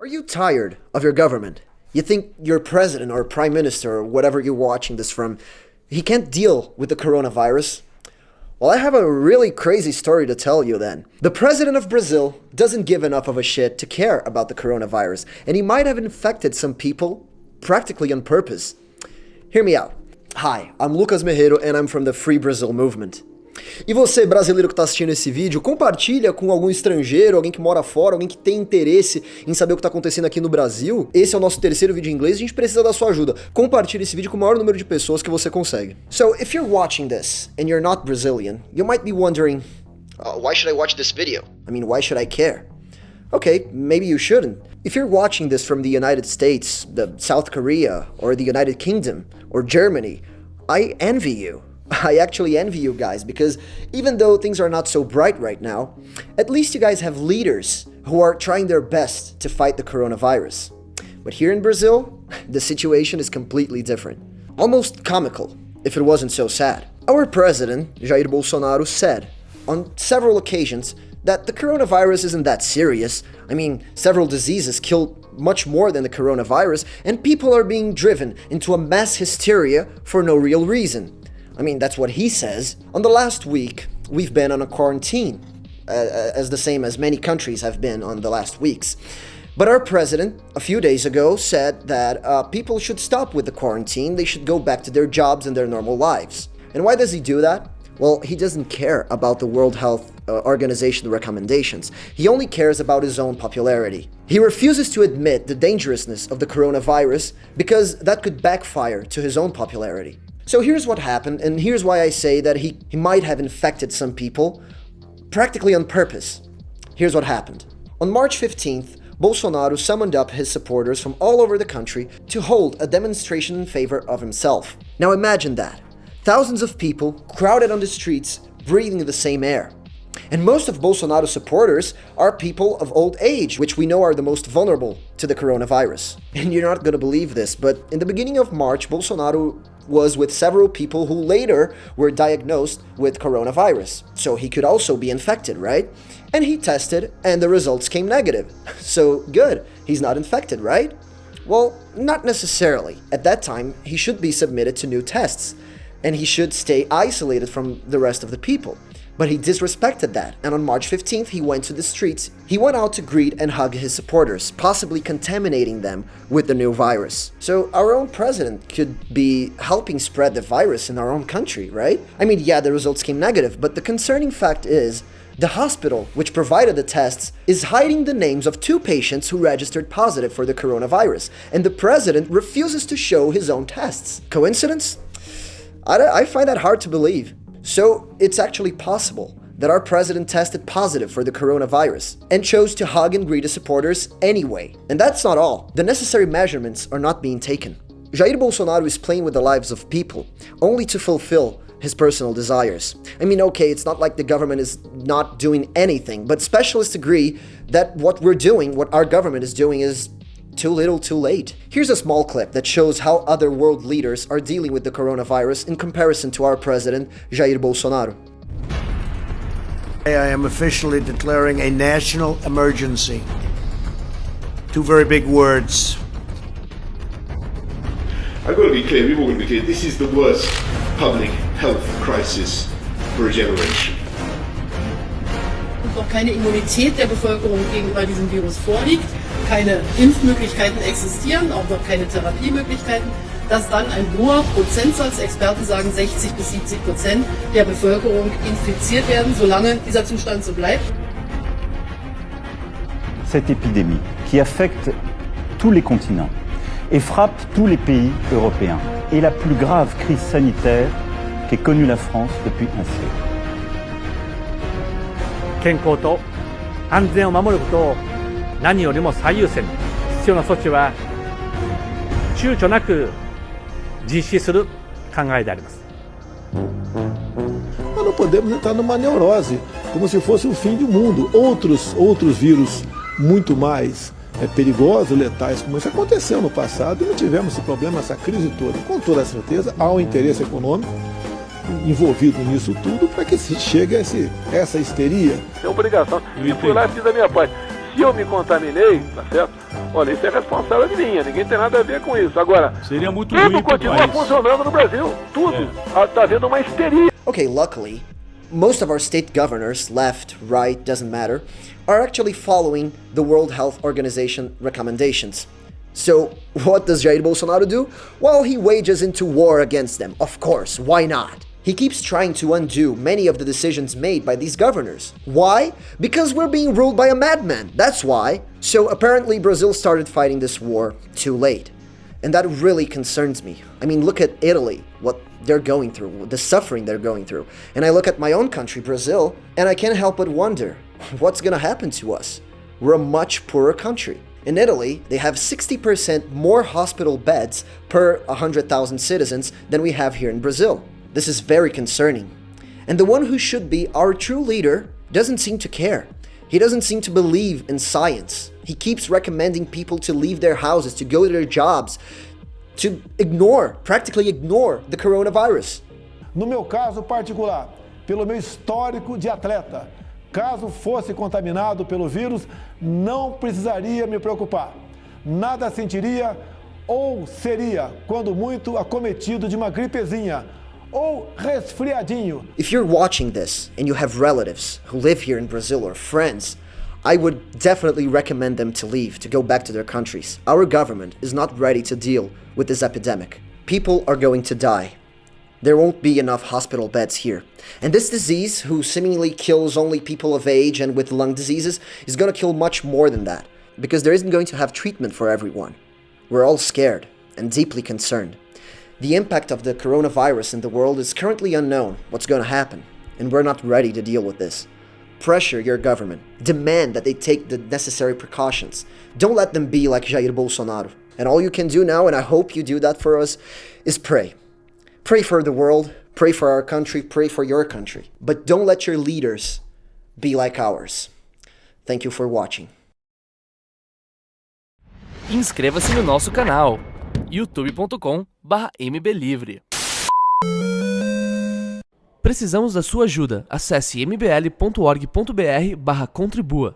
Are you tired of your government? You think your president or prime minister or whatever you're watching this from, he can't deal with the coronavirus? Well, I have a really crazy story to tell you then. The president of Brazil doesn't give enough of a shit to care about the coronavirus, and he might have infected some people practically on purpose. Hear me out. Hi, I'm Lucas Merreiro and I'm from the Free Brazil Movement. E você, brasileiro que está assistindo esse vídeo, compartilha com algum estrangeiro, alguém que mora fora, alguém que tem interesse em saber o que está acontecendo aqui no Brasil. Esse é o nosso terceiro vídeo em inglês e a gente precisa da sua ajuda. Compartilhe esse vídeo com o maior número de pessoas que você consegue. So, if you're watching this and you're not Brazilian, you might be wondering, why should I watch this video? I mean, why should I care? Okay, maybe you shouldn't. If you're watching this from the United States, the South Korea, or the United Kingdom, or Germany, I envy you. I actually envy you guys, because even though things are not so bright right now, at least you guys have leaders who are trying their best to fight the coronavirus. But here in Brazil, the situation is completely different. Almost comical, if it wasn't so sad. Our president, Jair Bolsonaro, said on several occasions that the coronavirus isn't that serious. I mean, several diseases kill much more than the coronavirus, and people are being driven into a mass hysteria for no real reason. I mean, that's what he says. On the last week, we've been on a quarantine, as the same as many countries have been on the last weeks. But our president, a few days ago, said that people should stop with the quarantine, they should go back to their jobs and their normal lives. And why does he do that? Well, he doesn't care about the World Health Organization recommendations. He only cares about his own popularity. He refuses to admit the dangerousness of the coronavirus because that could backfire to his own popularity. So here's what happened, and here's why I say that he might have infected some people, practically on purpose. Here's what happened. On March 15th, Bolsonaro summoned up his supporters from all over the country to hold a demonstration in favor of himself. Now imagine that. Thousands of people crowded on the streets, breathing the same air. And most of Bolsonaro's supporters are people of old age, which we know are the most vulnerable to the coronavirus. And you're not going to believe this, but in the beginning of March, Bolsonaro was with several people who later were diagnosed with coronavirus. So he could also be infected, right? And he tested, and the results came negative. So good, he's not infected, right? Well, not necessarily. At that time, he should be submitted to new tests, and he should stay isolated from the rest of the people. But he disrespected that, and on March 15th, he went to the streets. He went out to greet and hug his supporters, possibly contaminating them with the new virus. So our own president could be helping spread the virus in our own country, right? I mean, yeah, the results came negative, but the concerning fact is the hospital, which provided the tests, is hiding the names of 2 patients who registered positive for the coronavirus, and the president refuses to show his own tests. Coincidence? I find that hard to believe. So it's actually possible that our president tested positive for the coronavirus and chose to hug and greet his supporters anyway. And that's not all. The necessary measurements are not being taken. Jair Bolsonaro is playing with the lives of people only to fulfill his personal desires. I mean, okay, it's not like the government is not doing anything, but specialists agree that what we're doing, what our government is doing, is too little, too late. Here's a small clip that shows how other world leaders are dealing with the coronavirus in comparison to our president, Jair Bolsonaro. I am officially declaring a national emergency. 2 very big words. I've got to be clear, we've all got to be clear, this is the worst public health crisis for a generation. Noch keine Immunität der Bevölkerung gegenüber diesem Virus vorliegt, keine Impfmöglichkeiten existieren, auch noch keine Therapiemöglichkeiten, dass dann ein hoher Prozentsatz, Experten sagen 60 bis 70% der Bevölkerung infiziert werden, solange dieser Zustand so bleibt. Cette épidémie qui affecte tous les continents et frappe tous les pays européens est la plus grave crise sanitaire qu'ait connue la France depuis un siècle. 健康と安全を守ることを何よりも最優先に必要な措置は躊躇なく実施する考えであります。 Nós não podemos entrar numa neurose, como se fosse o fim do mundo. Outros vírus muito mais perigosos, letais, como isso aconteceu no passado, e não tivemos esse problema, essa crise toda. Com toda certeza, há um interesse econômico envolvido nisso tudo para que se chegue a essa histeria. É obrigação. E fui lá e fiz a minha parte. se eu me contaminei, tá certo? Olha, isso é responsável minha, ninguém tem nada a ver com isso. Agora, seria muito tudo ruim continua funcionando no Brasil, tudo. Tá havendo uma histeria. Okay, luckily, most of our state governors, left, right, doesn't matter, are actually following the World Health Organization recommendations. So, what does Jair Bolsonaro do? Well, he wages into war against them. Of course, why not? He keeps trying to undo many of the decisions made by these governors. Why? Because we're being ruled by a madman, that's why. So apparently Brazil started fighting this war too late. And that really concerns me. I mean, look at Italy, what they're going through, the suffering they're going through. And I look at my own country, Brazil, and I can't help but wonder, what's gonna happen to us? We're a much poorer country. In Italy, they have 60% more hospital beds per 100,000 citizens than we have here in Brazil. This is very concerning. And the one who should be our true leader doesn't seem to care. He doesn't seem to believe in science. He keeps recommending people to leave their houses, to go to their jobs, to practically ignore the coronavirus. No meu caso particular, pelo meu histórico de atleta, caso fosse contaminado pelo vírus, não precisaria me preocupar. Nada sentiria ou seria, quando muito, acometido de uma gripezinha ou resfriadinho. If you're watching this and you have relatives who live here in Brazil or friends, I would definitely recommend them to leave, to go back to their countries. Our government is not ready to deal with this epidemic. People are going to die. There won't be enough hospital beds here. And this disease, who seemingly kills only people of age and with lung diseases, is going to kill much more than that, because there isn't going to have treatment for everyone. We're all scared and deeply concerned. The impact of the coronavirus in the world is currently unknown, what's going to happen, and we're not ready to deal with this. Pressure your government. Demand that they take the necessary precautions. Don't let them be like Jair Bolsonaro. And all you can do now, and I hope you do that for us, is pray. Pray for the world, pray for our country, pray for your country. But don't let your leaders be like ours. Thank you for watching. Inscreva-se no nosso canal, youtube.com/mblivre. Precisamos da sua ajuda. Acesse mbl.org.br/contribua.